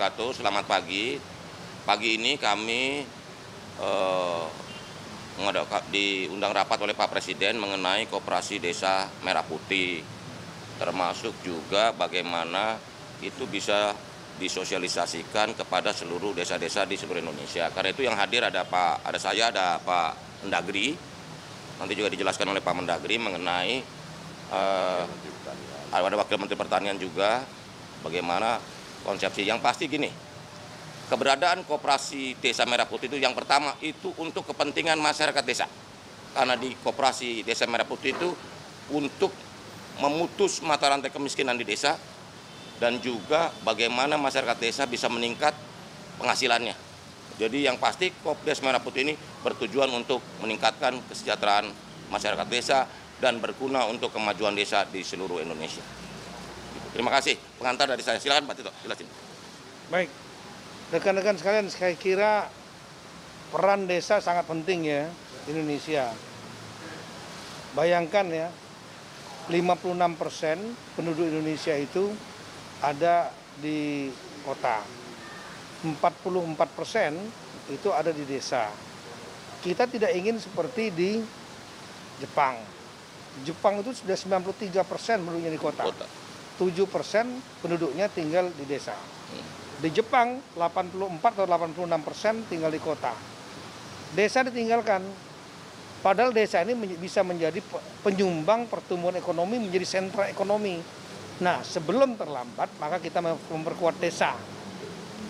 wabarakatuh. Selamat pagi. Pagi ini kami diundang rapat oleh Pak Presiden mengenai Koperasi Desa Merah Putih, termasuk juga bagaimana itu bisa disosialisasikan kepada seluruh desa-desa di seluruh Indonesia. Karena itu yang hadir ada saya, ada Pak Mendagri. Nanti juga dijelaskan oleh Pak Mendagri mengenai ada Wakil Menteri Pertanian juga. Bagaimana konsepsi yang pasti gini, keberadaan Koperasi Desa Merah Putih itu yang pertama itu untuk kepentingan masyarakat desa. Karena di Koperasi Desa Merah Putih itu untuk memutus mata rantai kemiskinan di desa dan juga bagaimana masyarakat desa bisa meningkat penghasilannya. Jadi yang pasti Koperasi Merah Putih ini bertujuan untuk meningkatkan kesejahteraan masyarakat desa dan berguna untuk kemajuan desa di seluruh Indonesia. Terima kasih. Pengantar dari saya. Silakan Pak Tito, jelasin. Baik, rekan-rekan sekalian, saya kira peran desa sangat penting ya di Indonesia. Bayangkan ya, 56% penduduk Indonesia itu ada di kota. 44% itu ada di desa. Kita tidak ingin seperti di Jepang. Jepang itu sudah 93% penduduknya di kota. 7% penduduknya tinggal di desa. Di Jepang 84 atau 86% tinggal di kota. Desa ditinggalkan. Padahal desa ini bisa menjadi penyumbang pertumbuhan ekonomi, menjadi sentra ekonomi. Nah, sebelum terlambat maka kita memperkuat desa.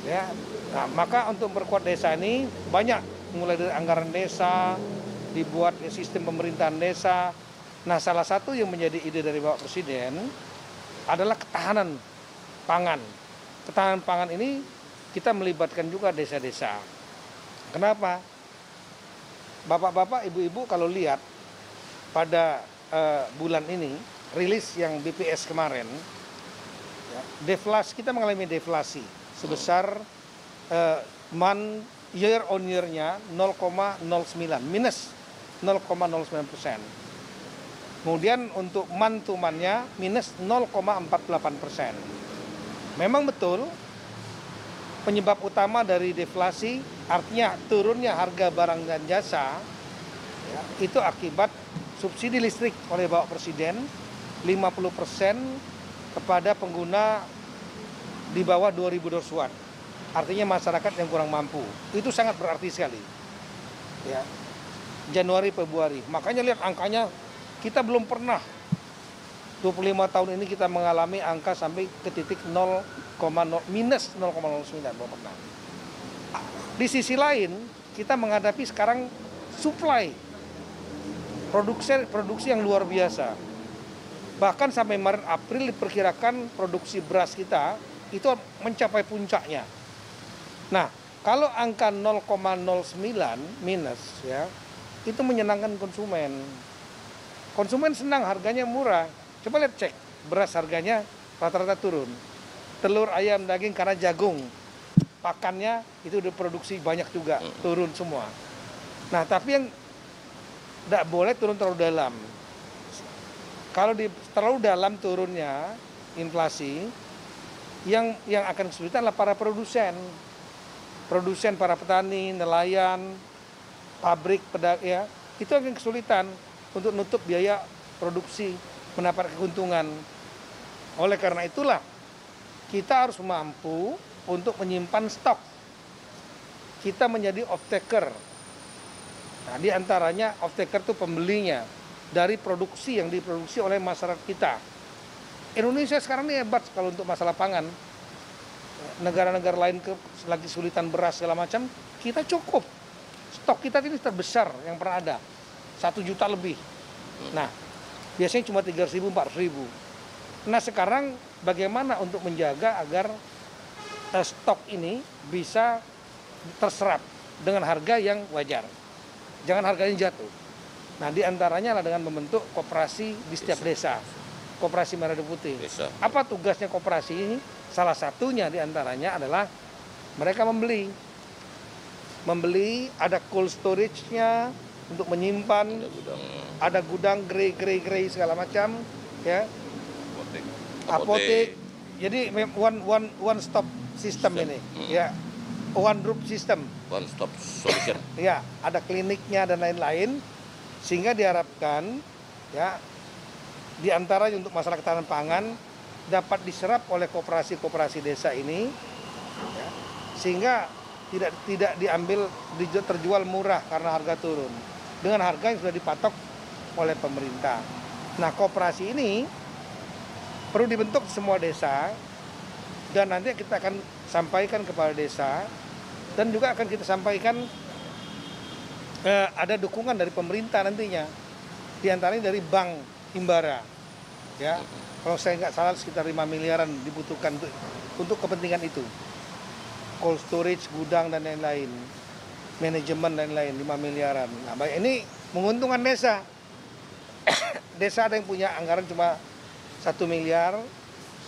Ya. Nah, maka untuk memperkuat desa ini banyak, mulai dari anggaran desa, dibuat sistem pemerintahan desa. Nah, salah satu yang menjadi ide dari Bapak Presiden adalah ketahanan pangan. Ketahanan pangan ini kita melibatkan juga desa-desa. Kenapa? Bapak-bapak, ibu-ibu kalau lihat pada bulan ini, rilis yang BPS kemarin, ya, deflasi, kita mengalami deflasi sebesar year on year-nya 0,09, minus 0,09%. Kemudian untuk month to month-nya minus 0,48%. Memang betul penyebab utama dari deflasi, artinya turunnya harga barang dan jasa, ya, itu akibat subsidi listrik oleh Bapak Presiden 50% kepada pengguna di bawah 2000 watt. Artinya masyarakat yang kurang mampu. Itu sangat berarti sekali. Ya. Januari, Februari. Makanya lihat angkanya, kita belum pernah 25 tahun ini kita mengalami angka sampai ke titik minus 0,09, belum pernah. Di sisi lain, kita menghadapi sekarang supply produksi yang luar biasa. Bahkan sampai Maret April diperkirakan produksi beras kita itu mencapai puncaknya. Nah, kalau angka 0,09 minus ya, itu menyenangkan konsumen. Konsumen senang, harganya murah. Coba lihat cek, beras harganya rata-rata turun. Telur, ayam, daging karena jagung pakannya itu diproduksi banyak juga, turun semua. Nah, tapi yang tidak boleh turun terlalu dalam. Kalau terlalu dalam turunnya inflasi, yang akan kesulitan adalah para produsen. Produsen, para petani, nelayan, pabrik, pedagang, ya, itu akan kesulitan untuk nutup biaya produksi, mendapat keuntungan. Oleh karena itulah, kita harus mampu untuk menyimpan stok. Kita menjadi off-taker. Nah, di antaranya off-taker itu pembelinya dari produksi yang diproduksi oleh masyarakat kita. Indonesia sekarang ini hebat kalau untuk masalah pangan. Negara-negara lain lagi kesulitan beras segala macam, kita cukup. Stok kita ini terbesar yang pernah ada. 1 juta lebih. Nah, biasanya cuma 300.000, 400.000. Nah, sekarang bagaimana untuk menjaga agar stok ini bisa terserap dengan harga yang wajar. Jangan harganya jatuh. Nah, di antaranya adalah dengan membentuk koperasi di setiap desa. Koperasi Merah Putih. Apa tugasnya koperasi ini? Salah satunya di antaranya adalah mereka membeli, ada cold storage-nya untuk menyimpan, ada gudang grey segala macam, ya, apotek. Jadi one stop system ini, ya, one roof system. One stop solution. Ya, ada kliniknya dan lain-lain, sehingga diharapkan ya di antaranya untuk masalah ketahanan pangan dapat diserap oleh koperasi-koperasi desa ini, ya, sehingga tidak diambil terjual murah karena harga turun dengan harga yang sudah dipatok oleh pemerintah. Nah, koperasi ini perlu dibentuk semua desa dan nanti kita akan sampaikan kepada desa dan juga akan kita sampaikan ada dukungan dari pemerintah nantinya, diantaranya dari Bank Himbara, ya. Kalau saya nggak salah sekitar 5 miliaran dibutuhkan untuk kepentingan itu, cold storage, gudang dan lain-lain, manajemen dan lain-lain 5 miliaran. Nah, baik, ini menguntungkan desa. Desa ada yang punya anggaran cuma 1 miliar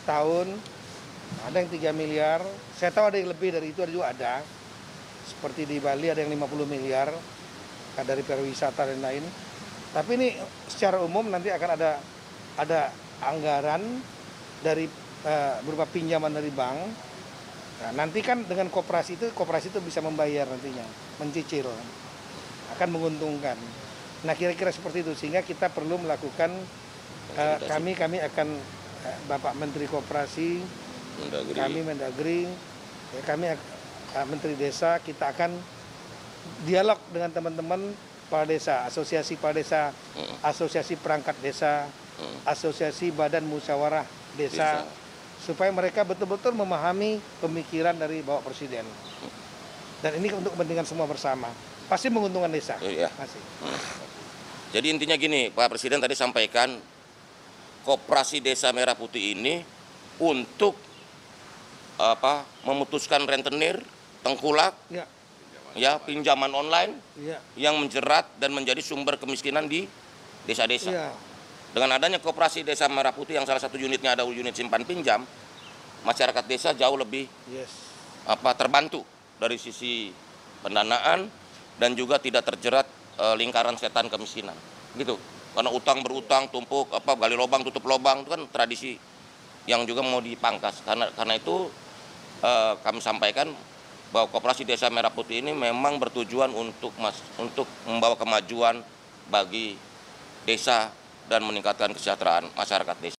setahun, ada yang 3 miliar. Saya tahu ada yang lebih dari itu, ada juga ada. Seperti di Bali ada yang 50 miliar dari pariwisata dan lain. Tapi ini secara umum nanti akan ada anggaran dari berupa pinjaman dari bank. Nah, nanti kan dengan koperasi itu bisa membayar nantinya, mencicil, akan menguntungkan. Nah, kira-kira seperti itu, sehingga kita perlu melakukan kami akan Bapak Menteri Koperasi, kami Mendagri, ya, kami Menteri Desa, kita akan dialog dengan teman-teman kepala desa, asosiasi kepala desa, asosiasi perangkat desa, asosiasi badan musyawarah desa, supaya mereka betul-betul memahami pemikiran dari Bapak Presiden. Dan ini untuk kepentingan semua bersama. Pasti menguntungkan desa. Iya. Jadi intinya gini, Pak Presiden tadi sampaikan Koperasi Desa Merah Putih ini untuk memutuskan rentenir, tengkulak, ya, pinjaman online yang menjerat dan menjadi sumber kemiskinan di desa-desa. Ya. Dengan adanya Koperasi Desa Merah Putih yang salah satu unitnya ada unit simpan pinjam, masyarakat desa jauh lebih terbantu dari sisi pendanaan dan juga tidak terjerat lingkaran setan kemiskinan. Gitu. Karena utang berutang, tumpuk, gali lubang, tutup lubang, itu kan tradisi yang juga mau dipangkas. Karena itu kami sampaikan bahwa Koperasi Desa Merah Putih ini memang bertujuan untuk membawa kemajuan bagi desa dan meningkatkan kesejahteraan masyarakat desa.